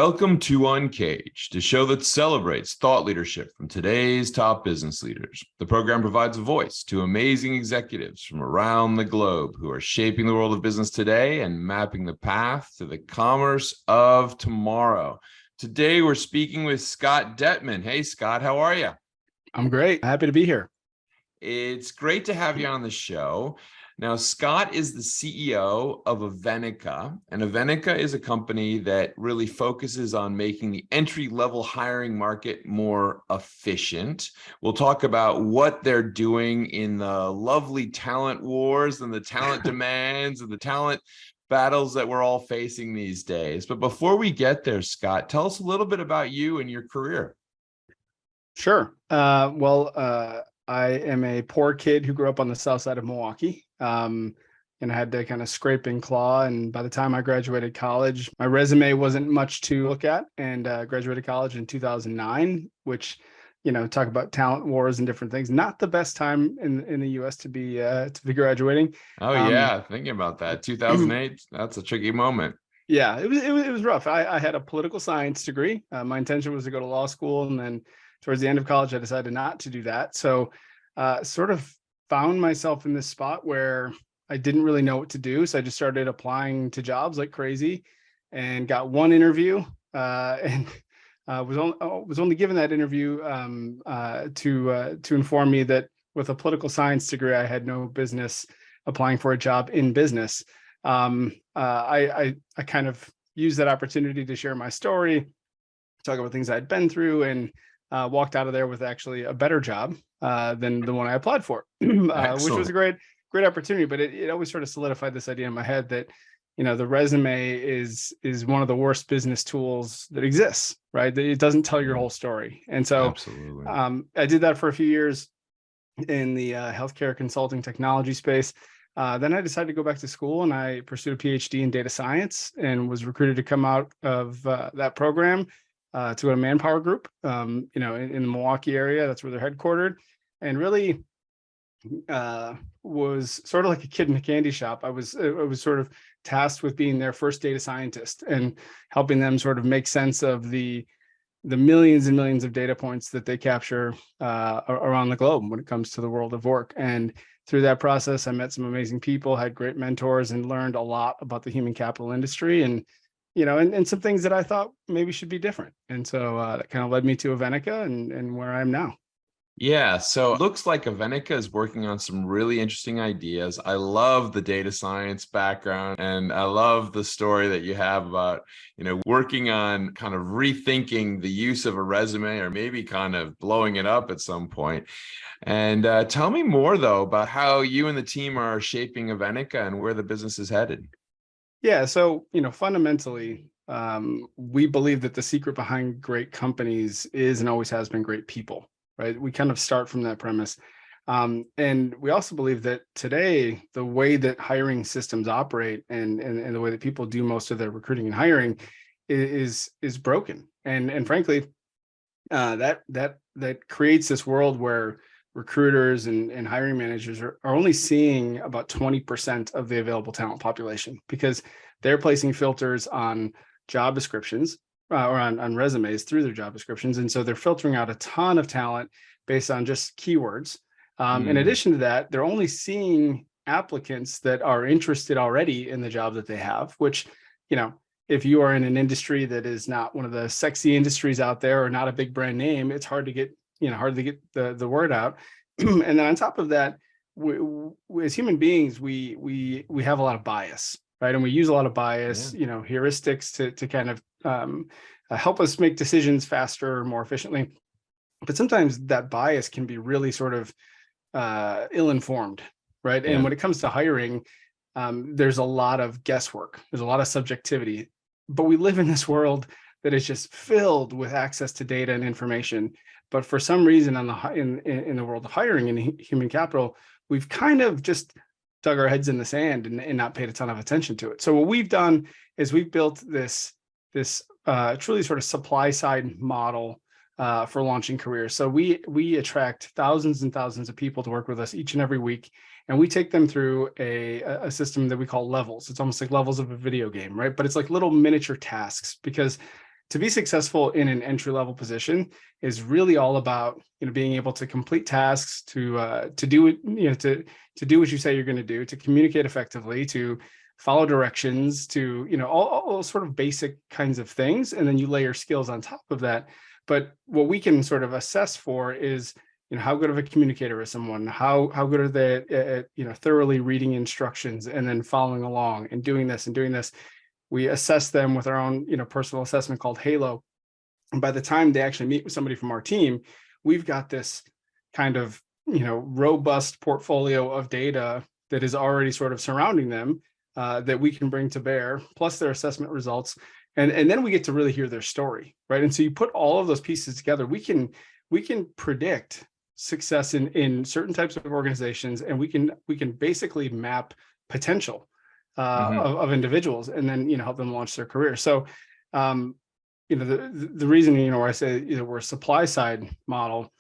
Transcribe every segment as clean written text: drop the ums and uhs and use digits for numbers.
Welcome to Uncaged, a show that celebrates thought leadership from today's top business leaders. The program provides a voice to amazing executives from around the globe who are shaping the world of business today and mapping the path to the commerce of tomorrow. Today, we're speaking with Scott Dettman. Hey, Scott, how are you? I'm great. Happy to be here. It's great to have you on the show. Now, Scott is the CEO of Avenica, and Avenica is a company that really focuses on making the entry-level hiring market more efficient. We'll talk about what they're doing in the lovely talent wars and the talent demands and the talent battles that we're all facing these days. But before we get there, Scott, tell us a little bit about you and your career. Sure. I am a poor kid who grew up on the south side of Milwaukee, and I had to kind of scrape and claw. And by the time I graduated college, my resume wasn't much to look at, and graduated college in 2009, which, talk about talent wars and different things. Not the best time in the U.S. to be graduating. Oh, yeah. Thinking about that. 2008, that's a tricky moment. Yeah, it was rough. I had a political science degree. My intention was to go to law school, and then towards the end of college, I decided not to do that. So sort of found myself in this spot where I didn't really know what to do. So I just started applying to jobs like crazy and got one interview and was only given that interview to inform me that with a political science degree, I had no business applying for a job in business. I kind of used that opportunity to share my story, talk about things I'd been through, and walked out of there with actually a better job than the one I applied for, which was a great opportunity. But it always sort of solidified this idea in my head that, the resume is one of the worst business tools that exists, right? It doesn't tell your whole story. And so I did that for a few years in the healthcare consulting technology space. Then I decided to go back to school, and I pursued a PhD in data science and was recruited to come out of that program to a Manpower Group, in the Milwaukee area. That's where they're headquartered, and really was sort of like a kid in a candy shop. I was sort of tasked with being their first data scientist and helping them sort of make sense of the millions and millions of data points that they capture around the globe when it comes to the world of work. And through that process, I met some amazing people, had great mentors, and learned a lot about the human capital industry and some things that I thought maybe should be different. And so that kind of led me to Avenica and where I am now. Yeah, so it looks like Avenica is working on some really interesting ideas. I love the data science background, and I love the story that you have about, working on kind of rethinking the use of a resume, or maybe kind of blowing it up at some point. And tell me more, though, about how you and the team are shaping Avenica and where the business is headed. Yeah, so, fundamentally, we believe that the secret behind great companies is and always has been great people, right? We kind of start from that premise. And we also believe that today, the way that hiring systems operate and the way that people do most of their recruiting and hiring is broken. And frankly, that creates this world where recruiters and hiring managers are only seeing about 20% of the available talent population, because they're placing filters on job descriptions or on resumes through their job descriptions. And so they're filtering out a ton of talent based on just keywords. In addition to that, they're only seeing applicants that are interested already in the job that they have, which, if you are in an industry that is not one of the sexy industries out there or not a big brand name, it's hard to get the word out. And then on top of that, we as human beings, we have a lot of bias, right? And we use a lot of bias, heuristics to kind of help us make decisions faster or more efficiently. But sometimes that bias can be really sort of ill-informed, right? Yeah. And when it comes to hiring, there's a lot of guesswork. There's a lot of subjectivity. But we live in this world that is just filled with access to data and information. But for some reason, in the world of hiring and human capital, we've kind of just dug our heads in the sand and not paid a ton of attention to it. So what we've done is we've built this truly sort of supply side model for launching careers. So we attract thousands and thousands of people to work with us each and every week, and we take them through a system that we call levels. It's almost like levels of a video game, right? But it's like little miniature tasks, because to be successful in an entry-level position is really all about, being able to complete tasks, to do it, to do what you say you're going to do, to communicate effectively, to follow directions, to, all sort of basic kinds of things. And then you layer skills on top of that. But what we can sort of assess for is, how good of a communicator is someone? How good are they at, thoroughly reading instructions and then following along and doing this and doing this. We assess them with our own, personal assessment called Halo. And by the time they actually meet with somebody from our team, we've got this kind of, robust portfolio of data that is already sort of surrounding them, that we can bring to bear, plus their assessment results. And then we get to really hear their story, right? And so you put all of those pieces together, we can predict success in certain types of organizations, and we can basically map potential of individuals, and then help them launch their career. So the reason where I say we're a supply side model,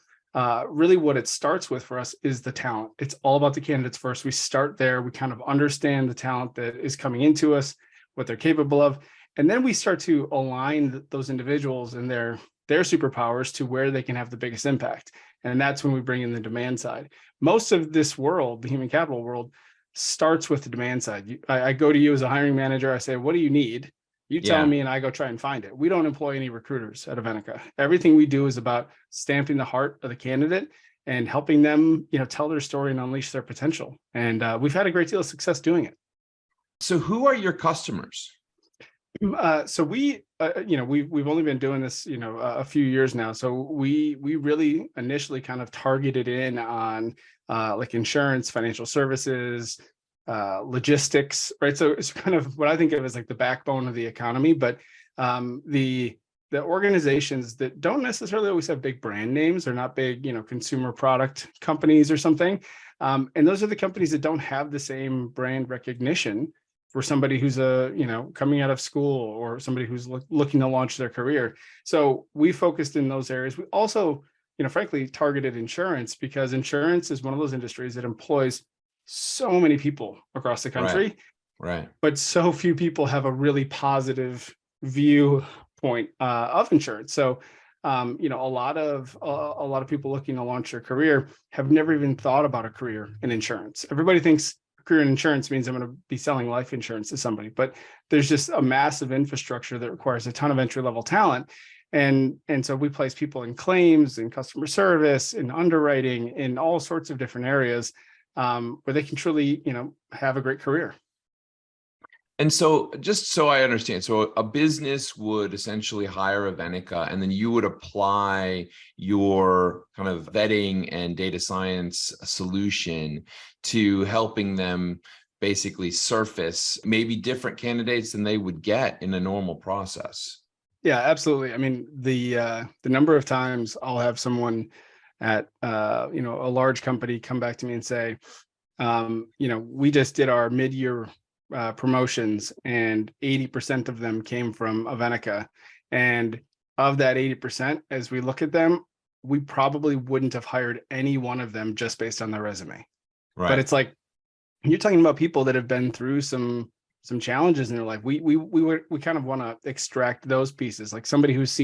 really what it starts with for us is the talent. It's all about the candidates first. We start there. We kind of understand the talent that is coming into us, what they're capable of, and then we start to align those individuals and their superpowers to where they can have the biggest impact. And that's when we bring in the demand side. Most of this world, the human capital world, starts with the demand side. I go to you as a hiring manager. I say, what do you need? You tell me, and I go try and find it. We don't employ any recruiters at Avenica. Everything we do is about stamping the heart of the candidate and helping them, tell their story and unleash their potential. And we've had a great deal of success doing it. So who are your customers? So we've only been doing this, a few years now. So we really initially kind of targeted in on like insurance, financial services, logistics, right? So it's kind of what I think of as like the backbone of the economy. But the organizations that don't necessarily always have big brand names, or not big, consumer product companies or something. And those are the companies that don't have the same brand recognition for somebody who's coming out of school, or somebody who's looking to launch their career. So we focused in those areas. We also, frankly, targeted insurance, because insurance is one of those industries that employs so many people across the country, right? But so few people have a really positive viewpoint of insurance. So, a lot of people looking to launch their career have never even thought about a career in insurance. Everybody thinks career in insurance means I'm going to be selling life insurance to somebody, but there's just a massive infrastructure that requires a ton of entry-level talent. And so we place people in claims, in customer service, in underwriting, in all sorts of different areas, where they can truly, have a great career. And so, just so I understand, so a business would essentially hire Avenica, and then you would apply your kind of vetting and data science solution to helping them basically surface maybe different candidates than they would get in a normal process. Yeah, absolutely. I mean, the number of times I'll have someone at a large company come back to me and say, we just did our mid-year promotions, and 80% of them came from Avenica. And of that 80%, as we look at them, we probably wouldn't have hired any one of them just based on their resume. Right. But it's like, you're talking about people that have been through some challenges in their life. We kind of want to extract those pieces, like somebody who's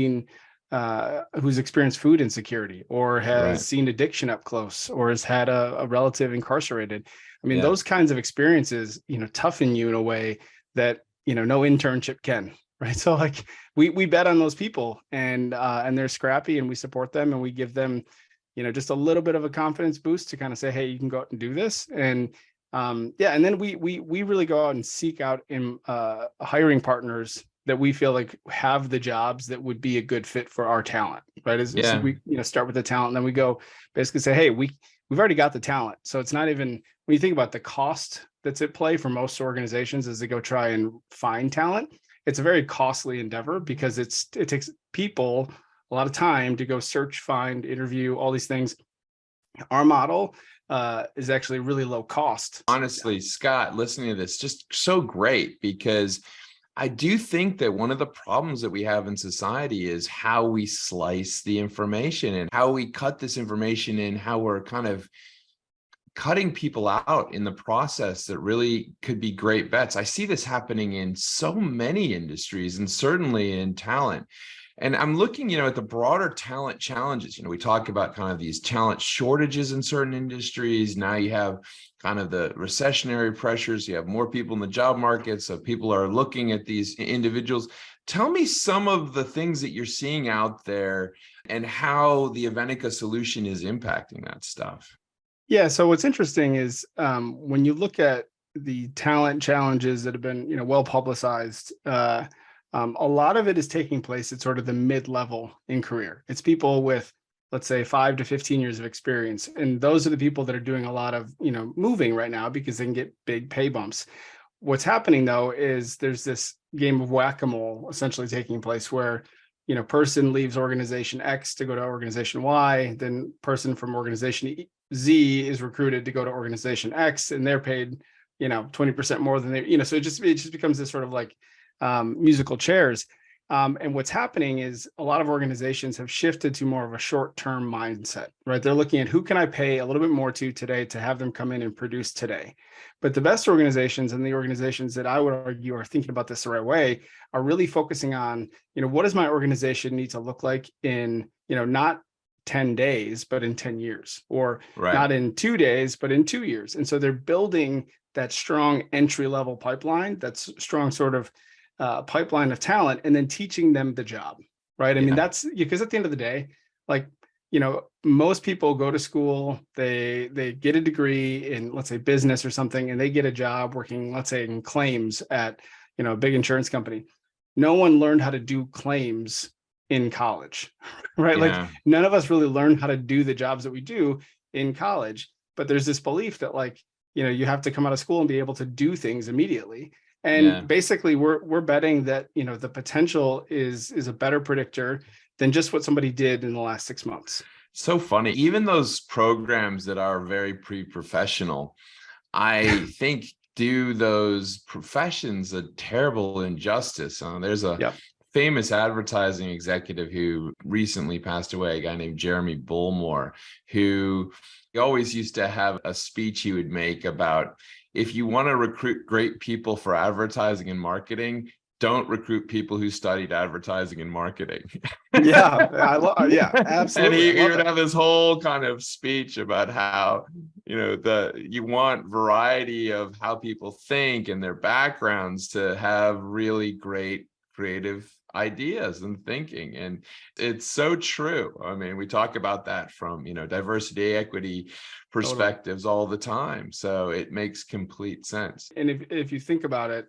experienced food insecurity, or has seen addiction up close, or has had a relative incarcerated. I mean, those kinds of experiences, toughen you in a way that, no internship can, right? So like we bet on those people, and they're scrappy, and we support them, and we give them, just a little bit of a confidence boost to kind of say, hey, you can go out and do this. And and then we really go out and seek out in hiring partners that we feel like have the jobs that would be a good fit for our talent, right? So we start with the talent, and then we go basically say, hey, we've already got the talent. So it's not even, when you think about the cost that's at play for most organizations as they go try and find talent, it's a very costly endeavor, because it takes people a lot of time to go search, find, interview, all these things. Our model is actually really low cost. Honestly, Scott, listening to this, just so great, because I do think that one of the problems that we have in society is how we slice the information, and how we cut this information, and how we're kind of cutting people out in the process that really could be great bets. I see this happening in so many industries, and certainly in talent. And I'm looking, at the broader talent challenges. We talk about kind of these talent shortages in certain industries. Now you have kind of the recessionary pressures. You have more people in the job market. So people are looking at these individuals. Tell me some of the things that you're seeing out there and how the Avenica solution is impacting that stuff. Yeah. So what's interesting is when you look at the talent challenges that have been, well publicized, a lot of it is taking place at sort of the mid-level in career. It's people with, let's say, 5 to 15 years of experience, and those are the people that are doing a lot of, moving right now because they can get big pay bumps. What's happening though is there's this game of whack-a-mole essentially taking place where person leaves organization X to go to organization Y, then person from organization Z is recruited to go to organization X, and they're paid 20% more than they, so it just becomes this sort of like musical chairs. And what's happening is a lot of organizations have shifted to more of a short-term mindset, right? They're looking at who can I pay a little bit more to today to have them come in and produce today. But the best organizations, and the organizations that I would argue are thinking about this the right way, are really focusing on, what does my organization need to look like in, not 10 days, but in 10 years, or not in 2 days, but in 2 years. And so they're building that strong entry-level pipeline, that's strong sort of pipeline of talent, and then teaching them the job, right? I mean, that's because at the end of the day, like, most people go to school, they get a degree in, let's say, business or something, and they get a job working, let's say, in claims at, a big insurance company. No one learned how to do claims in college, right? Like none of us really learned how to do the jobs that we do in college, but there's this belief that like, you have to come out of school and be able to do things immediately. And basically we're betting that, the potential is a better predictor than just what somebody did in the last 6 months. So funny. Even those programs that are very pre-professional, I think do those professions a terrible injustice. There's a famous advertising executive who recently passed away, a guy named Jeremy Bullmore, who always used to have a speech he would make about, if you want to recruit great people for advertising and marketing, don't recruit people who studied advertising and marketing. Yeah, absolutely. And he would have this whole kind of speech about how, you want variety of how people think and their backgrounds to have really great creative ideas and thinking. And it's so true. I mean, we talk about that from, diversity, equity perspectives all the time. So it makes complete sense. And if you think about it,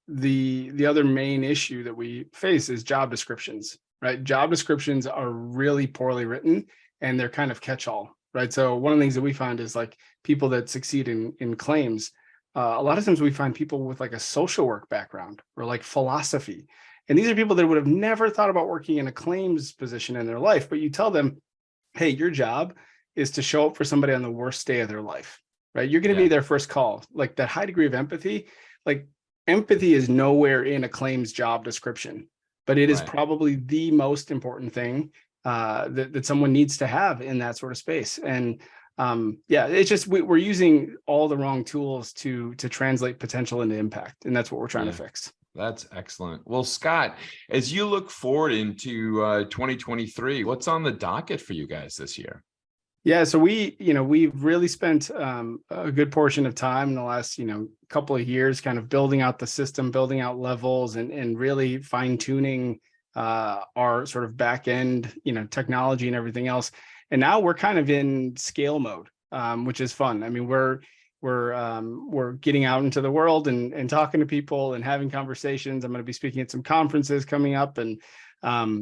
the other main issue that we face is job descriptions, right? Job descriptions are really poorly written and they're kind of catch-all, right? So one of the things that we find is like people that succeed in claims, a lot of times we find people with like a social work background or like philosophy. And these are people that would have never thought about working in a claims position in their life, but you tell them, hey, your job is to show up for somebody on the worst day of their life, right? You're going to be their first call. Like that high degree of empathy, like empathy is nowhere in a claims job description, but it is probably the most important thing that someone needs to have in that sort of space. And it's just we're using all the wrong tools to translate potential into impact, and that's what we're trying to fix. That's excellent. Well, Scott, as you look forward into 2023, what's on the docket for you guys this year? Yeah, so we've really spent a good portion of time in the last, couple of years kind of building out the system, building out levels and really fine tuning our sort of back end, technology and everything else. And now we're kind of in scale mode, which is fun. I mean, we're getting out into the world and talking to people and having conversations. I'm going to be speaking at some conferences coming up and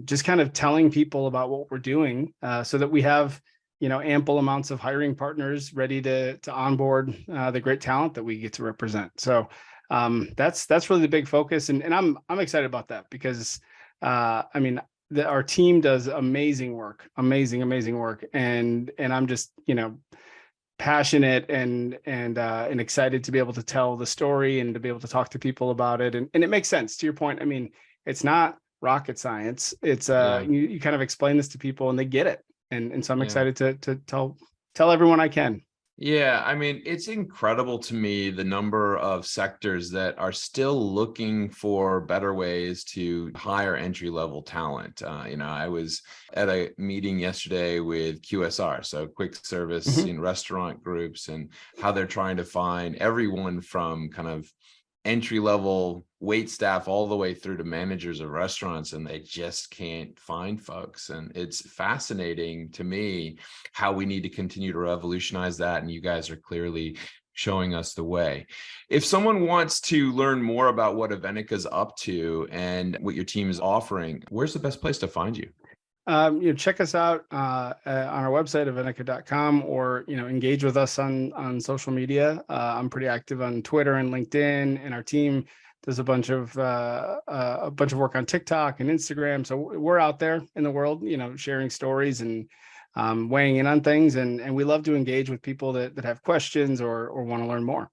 just kind of telling people about what we're doing so that we have ample amounts of hiring partners ready to onboard the great talent that we get to represent. So that's really the big focus, and I'm excited about that because our team does amazing work, amazing work, and I'm just passionate and excited to be able to tell the story and to be able to talk to people about it, and it makes sense to your point. I mean, it's not rocket science. It's you kind of explain this to people and they get it. And so I'm excited to tell everyone I can. Yeah, I mean, it's incredible to me the number of sectors that are still looking for better ways to hire entry level talent. I was at a meeting yesterday with QSR, so quick service Mhm. in restaurant groups, and how they're trying to find everyone from kind of entry level wait staff all the way through to managers of restaurants, and they just can't find folks. And it's fascinating to me how we need to continue to revolutionize that, and you guys are clearly showing us the way. If someone wants to learn more about what Avenica's up to and what your team is offering, where's the best place to find you? Check us out on our website, avenica.com, or engage with us on social media. I'm pretty active on Twitter and LinkedIn, and our team does a bunch of work on TikTok and Instagram. So we're out there in the world, sharing stories and weighing in on things, and we love to engage with people that have questions or want to learn more.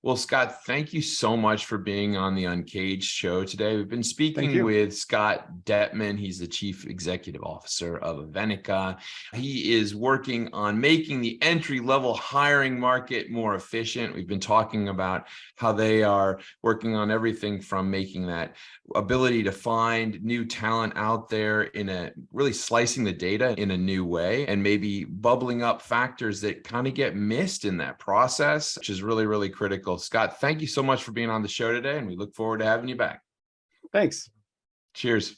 Well, Scott, thank you so much for being on the Uncaged show today. We've been Thank speaking you. with Scott Dettman. He's the Chief Executive Officer of Avenica. He is working on making the entry-level hiring market more efficient. We've been talking about how they are working on everything from making that ability to find new talent out there in a really slicing the data in a new way, and maybe bubbling up factors that kind of get missed in that process, which is really, really critical. Scott, thank you so much for being on the show today, and we look forward to having you back. Thanks. Cheers.